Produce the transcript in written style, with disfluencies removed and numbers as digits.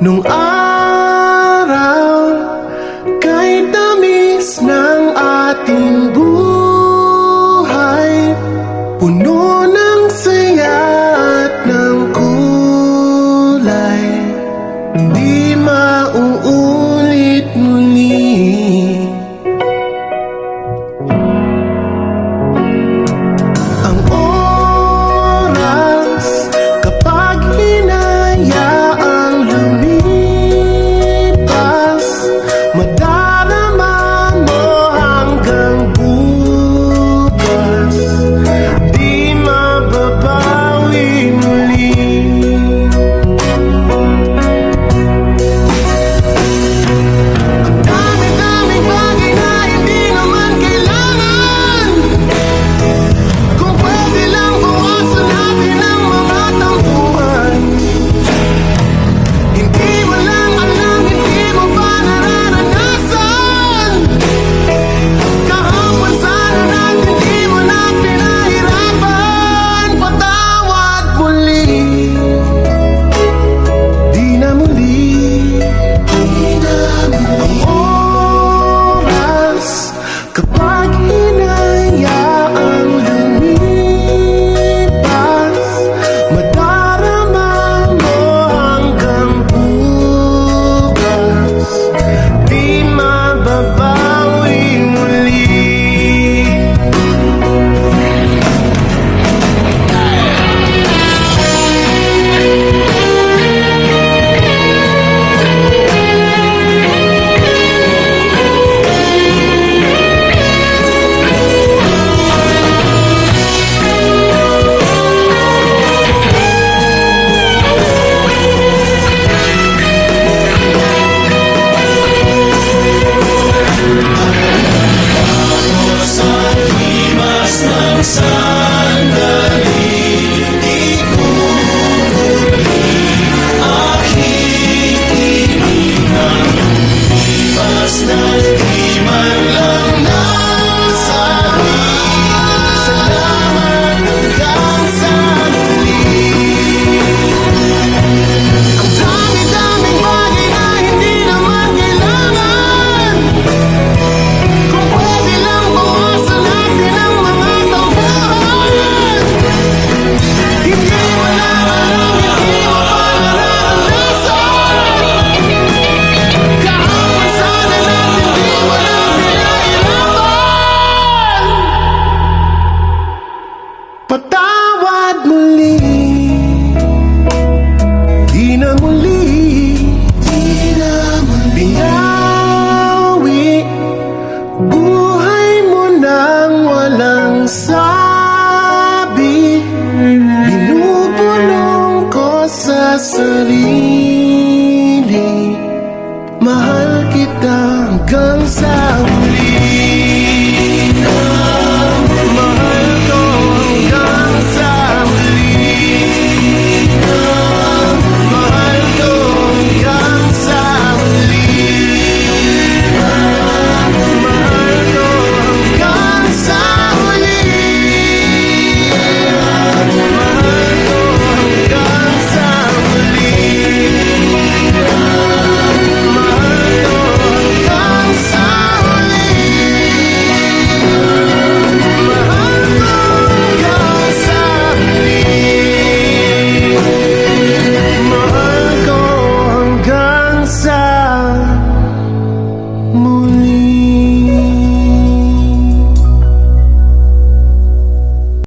Nung araw, kay tamis ng ating buhay, puno ng saya at ng kulay, di mauulit muli. Ang oras, kapag hinayaang lumipas, madarama mo hanggang bukas, di mababawi muli. Ang dami-daming bagay na hindi naman kailangan, kung pwede lang bawasan natin ang mga tampuhan. Hindi mo lang alam, hindi mo pa nararanasan. Kahapon sana natin di mo na pinahirapan. Patawad muli, di na muli. Ang oras, kapag hinayaang lumipas, madarama mo hanggang bukas, di mababawi muli. Dami-daming bagay na hindi naman kailangan, kung pwede lang bawasan natin ang mga tampuhan. Hindi mo lang alam, hindi mo pa nararanasan. Kahapon sana natin di mo na pinahirapan. Patawad muli, di na muli, binawi buhay mo nang walang sabi. Binubulong ko sa sarili, mahal